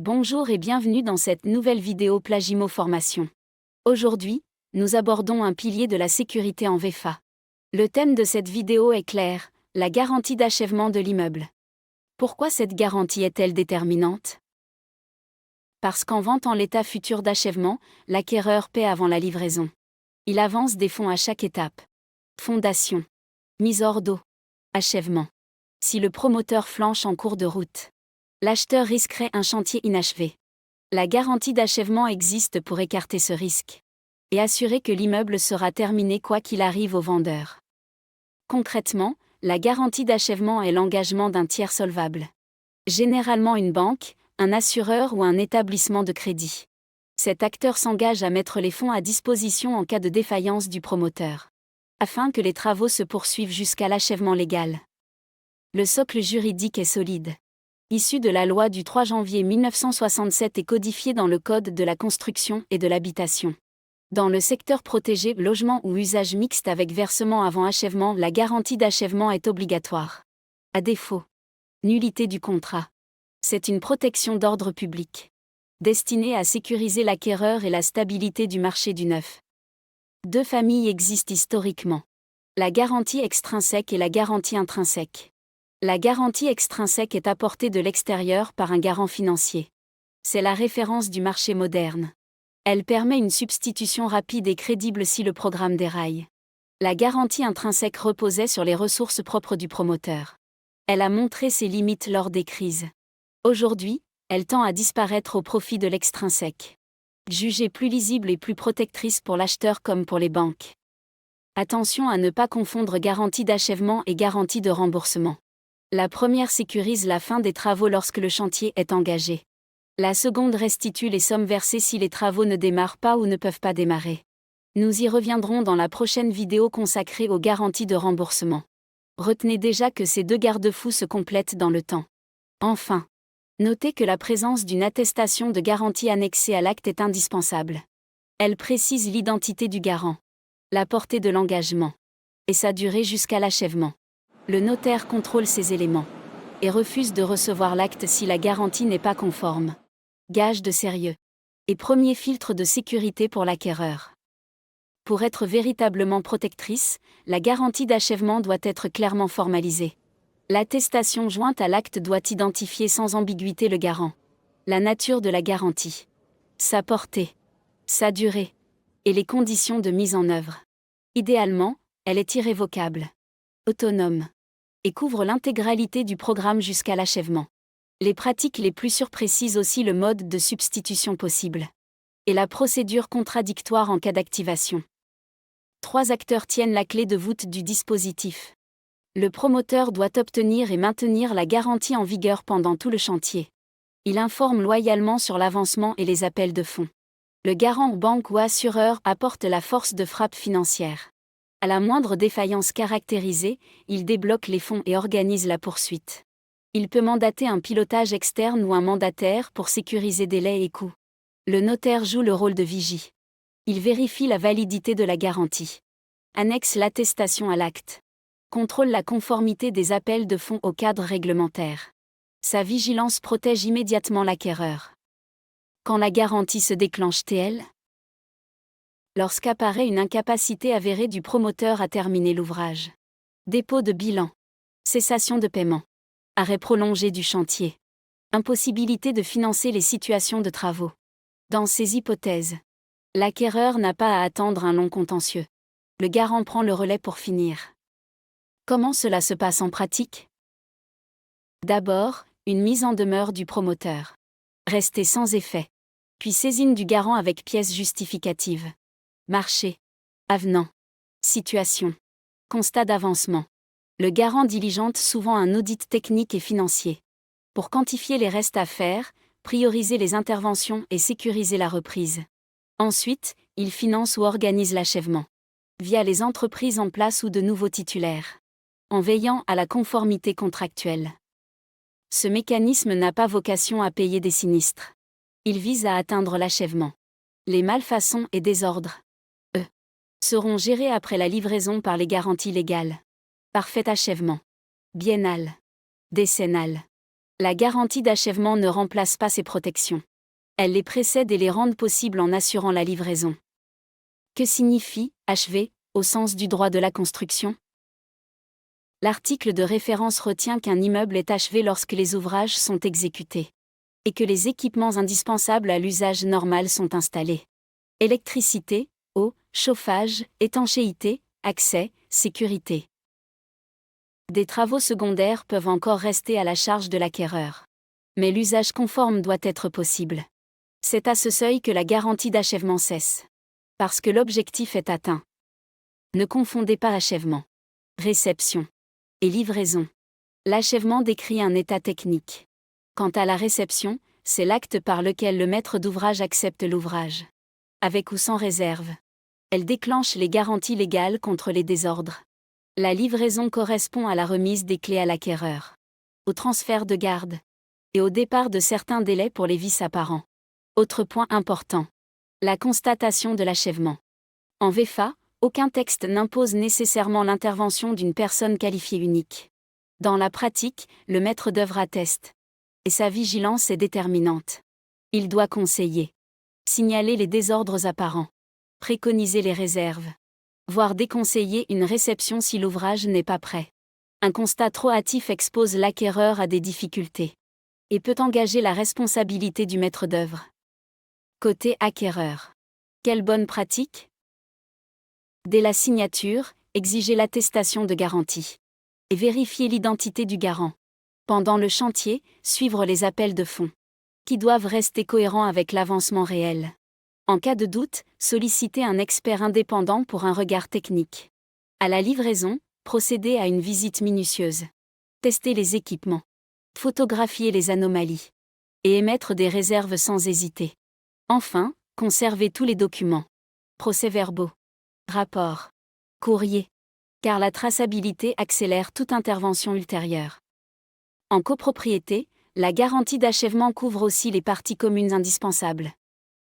Bonjour et bienvenue dans cette nouvelle vidéo Plagimo Formation. Aujourd'hui, nous abordons un pilier de la sécurité en VFA. Le thème de cette vidéo est clair, la garantie d'achèvement de l'immeuble. Pourquoi cette garantie est-elle déterminante? Parce qu'en vente en l'état futur d'achèvement, l'acquéreur paie avant la livraison. Il avance des fonds à chaque étape. Fondation, mise hors d'eau, achèvement. Si le promoteur flanche en cours de route, l'acheteur risquerait un chantier inachevé. La garantie d'achèvement existe pour écarter ce risque et assurer que l'immeuble sera terminé quoi qu'il arrive au vendeur. Concrètement, la garantie d'achèvement est l'engagement d'un tiers solvable. Généralement une banque, un assureur ou un établissement de crédit. Cet acteur s'engage à mettre les fonds à disposition en cas de défaillance du promoteur, afin que les travaux se poursuivent jusqu'à l'achèvement légal. Le socle juridique est solide. Issu de la loi du 3 janvier 1967 et codifié dans le Code de la construction et de l'habitation. Dans le secteur protégé, logement ou usage mixte avec versement avant achèvement, la garantie d'achèvement est obligatoire. À défaut, nullité du contrat. C'est une protection d'ordre public, destinée à sécuriser l'acquéreur et la stabilité du marché du neuf. Deux familles existent historiquement. La garantie extrinsèque et la garantie intrinsèque. La garantie extrinsèque est apportée de l'extérieur par un garant financier. C'est la référence du marché moderne. Elle permet une substitution rapide et crédible si le programme déraille. La garantie intrinsèque reposait sur les ressources propres du promoteur. Elle a montré ses limites lors des crises. Aujourd'hui, elle tend à disparaître au profit de l'extrinsèque. Jugée plus lisible et plus protectrice pour l'acheteur comme pour les banques. Attention à ne pas confondre garantie d'achèvement et garantie de remboursement. La première sécurise la fin des travaux lorsque le chantier est engagé. La seconde restitue les sommes versées si les travaux ne démarrent pas ou ne peuvent pas démarrer. Nous y reviendrons dans la prochaine vidéo consacrée aux garanties de remboursement. Retenez déjà que ces deux garde-fous se complètent dans le temps. Enfin, notez que la présence d'une attestation de garantie annexée à l'acte est indispensable. Elle précise l'identité du garant, la portée de l'engagement et sa durée jusqu'à l'achèvement. Le notaire contrôle ces éléments et refuse de recevoir l'acte si la garantie n'est pas conforme. Gage de sérieux et premier filtre de sécurité pour l'acquéreur. Pour être véritablement protectrice, la garantie d'achèvement doit être clairement formalisée. L'attestation jointe à l'acte doit identifier sans ambiguïté le garant, la nature de la garantie, sa portée, sa durée et les conditions de mise en œuvre. Idéalement, elle est irrévocable, autonome et couvre l'intégralité du programme jusqu'à l'achèvement. Les pratiques les plus sûres précisent aussi le mode de substitution possible et la procédure contradictoire en cas d'activation. Trois acteurs tiennent la clé de voûte du dispositif. Le promoteur doit obtenir et maintenir la garantie en vigueur pendant tout le chantier. Il informe loyalement sur l'avancement et les appels de fonds. Le garant ou banque ou assureur apporte la force de frappe financière. À la moindre défaillance caractérisée, il débloque les fonds et organise la poursuite. Il peut mandater un pilotage externe ou un mandataire pour sécuriser délais et coûts. Le notaire joue le rôle de vigie. Il vérifie la validité de la garantie. Annexe l'attestation à l'acte. Contrôle la conformité des appels de fonds au cadre réglementaire. Sa vigilance protège immédiatement l'acquéreur. Quand la garantie se déclenche t-elle? Lorsqu'apparaît une incapacité avérée du promoteur à terminer l'ouvrage. Dépôt de bilan. Cessation de paiement. Arrêt prolongé du chantier. Impossibilité de financer les situations de travaux. Dans ces hypothèses, l'acquéreur n'a pas à attendre un long contentieux. Le garant prend le relais pour finir. Comment cela se passe en pratique? D'abord, une mise en demeure du promoteur. Restée sans effet. Puis saisine du garant avec pièces justificatives. Marché. Avenant. Situation. Constat d'avancement. Le garant diligente souvent un audit technique et financier. Pour quantifier les restes à faire, prioriser les interventions et sécuriser la reprise. Ensuite, il finance ou organise l'achèvement. Via les entreprises en place ou de nouveaux titulaires. En veillant à la conformité contractuelle. Ce mécanisme n'a pas vocation à payer des sinistres. Il vise à atteindre l'achèvement. Les malfaçons et désordres, eux, seront gérés après la livraison par les garanties légales. Parfait achèvement. Biennal. Décennal. La garantie d'achèvement ne remplace pas ces protections. Elle les précède et les rend possibles en assurant la livraison. Que signifie « achevé » au sens du droit de la construction ? L'article de référence retient qu'un immeuble est achevé lorsque les ouvrages sont exécutés et que les équipements indispensables à l'usage normal sont installés. Électricité, eau, chauffage, étanchéité, accès, sécurité. Des travaux secondaires peuvent encore rester à la charge de l'acquéreur. Mais l'usage conforme doit être possible. C'est à ce seuil que la garantie d'achèvement cesse. Parce que l'objectif est atteint. Ne confondez pas achèvement, réception et livraison. L'achèvement décrit un état technique. Quant à la réception, c'est l'acte par lequel le maître d'ouvrage accepte l'ouvrage. Avec ou sans réserve. Elle déclenche les garanties légales contre les désordres. La livraison correspond à la remise des clés à l'acquéreur, au transfert de garde et au départ de certains délais pour les vices apparents. Autre point important. La constatation de l'achèvement. En VFA, aucun texte n'impose nécessairement l'intervention d'une personne qualifiée unique. Dans la pratique, le maître d'œuvre atteste. Et sa vigilance est déterminante. Il doit conseiller, signaler les désordres apparents, préconiser les réserves, voire déconseiller une réception si l'ouvrage n'est pas prêt. Un constat trop hâtif expose l'acquéreur à des difficultés et peut engager la responsabilité du maître d'œuvre. Côté acquéreur. Quelle bonne pratique ? Dès la signature, exigez l'attestation de garantie et vérifier l'identité du garant. Pendant le chantier, suivre les appels de fonds, qui doivent rester cohérents avec l'avancement réel. En cas de doute, sollicitez un expert indépendant pour un regard technique. À la livraison, procédez à une visite minutieuse. Testez les équipements. Photographiez les anomalies. Et émettre des réserves sans hésiter. Enfin, conservez tous les documents. Procès-verbaux. Rapports. Courrier. Car la traçabilité accélère toute intervention ultérieure. En copropriété, la garantie d'achèvement couvre aussi les parties communes indispensables.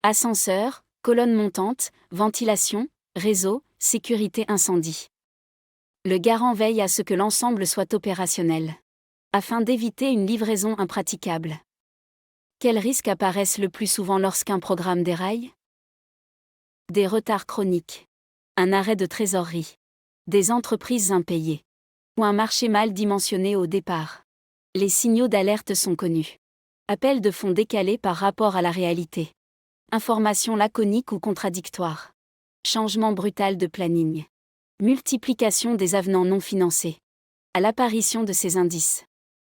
Ascenseur, colonne montante, ventilation, réseau, sécurité incendie. Le garant veille à ce que l'ensemble soit opérationnel, afin d'éviter une livraison impraticable. Quels risques apparaissent le plus souvent lorsqu'un programme déraille ? Des retards chroniques, un arrêt de trésorerie, des entreprises impayées, ou un marché mal dimensionné au départ. Les signaux d'alerte sont connus. Appel de fonds décalés par rapport à la réalité. Informations laconiques ou contradictoires. Changement brutal de planning. Multiplication des avenants non financés. À l'apparition de ces indices,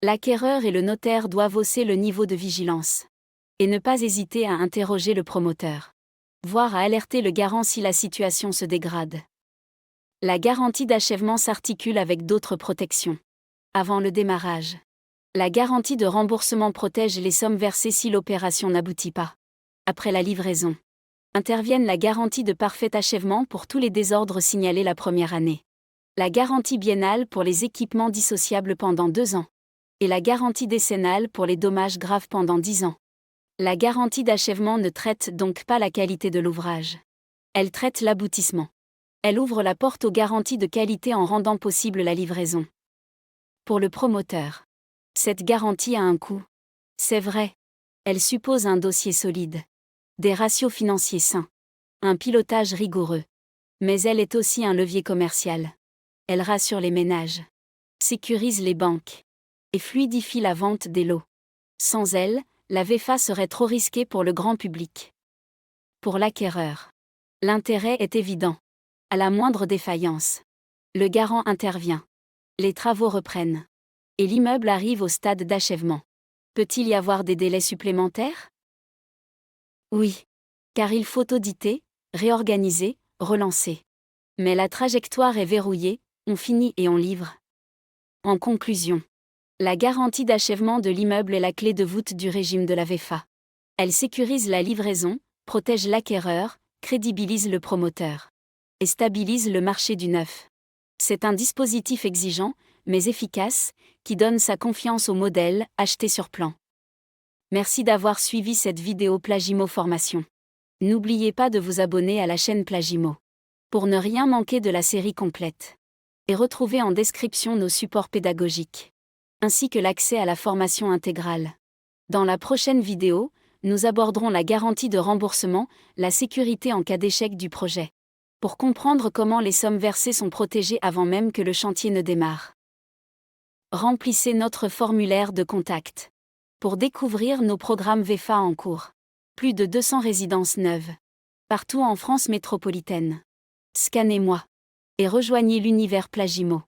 l'acquéreur et le notaire doivent hausser le niveau de vigilance. Et ne pas hésiter à interroger le promoteur. Voire à alerter le garant si la situation se dégrade. La garantie d'achèvement s'articule avec d'autres protections. Avant le démarrage. La garantie de remboursement protège les sommes versées si l'opération n'aboutit pas. Après la livraison, interviennent la garantie de parfait achèvement pour tous les désordres signalés la première année. La garantie biennale pour les équipements dissociables pendant 2 ans. Et la garantie décennale pour les dommages graves pendant 10 ans. La garantie d'achèvement ne traite donc pas la qualité de l'ouvrage. Elle traite l'aboutissement. Elle ouvre la porte aux garanties de qualité en rendant possible la livraison. Pour le promoteur, cette garantie a un coût. C'est vrai. Elle suppose un dossier solide. Des ratios financiers sains. Un pilotage rigoureux. Mais elle est aussi un levier commercial. Elle rassure les ménages. Sécurise les banques. Et fluidifie la vente des lots. Sans elle, la VFA serait trop risquée pour le grand public. Pour l'acquéreur, l'intérêt est évident. À la moindre défaillance, le garant intervient. Les travaux reprennent. Et l'immeuble arrive au stade d'achèvement. Peut-il y avoir des délais supplémentaires ? Oui. Car il faut auditer, réorganiser, relancer. Mais la trajectoire est verrouillée, on finit et on livre. En conclusion, la garantie d'achèvement de l'immeuble est la clé de voûte du régime de la VFA. Elle sécurise la livraison, protège l'acquéreur, crédibilise le promoteur. Et stabilise le marché du neuf. C'est un dispositif exigeant, mais efficace, qui donne sa confiance au modèle acheté sur plan. Merci d'avoir suivi cette vidéo Plagimo Formation. N'oubliez pas de vous abonner à la chaîne Plagimo pour ne rien manquer de la série complète. Et retrouvez en description nos supports pédagogiques. ainsi que l'accès à la formation intégrale. Dans la prochaine vidéo, nous aborderons la garantie de remboursement, la sécurité en cas d'échec du projet. Pour comprendre comment les sommes versées sont protégées avant même que le chantier ne démarre. Remplissez notre formulaire de contact. Pour découvrir nos programmes VEFA en cours. Plus de 200 résidences neuves. Partout en France métropolitaine. Scannez-moi. Et rejoignez l'univers Plagimo.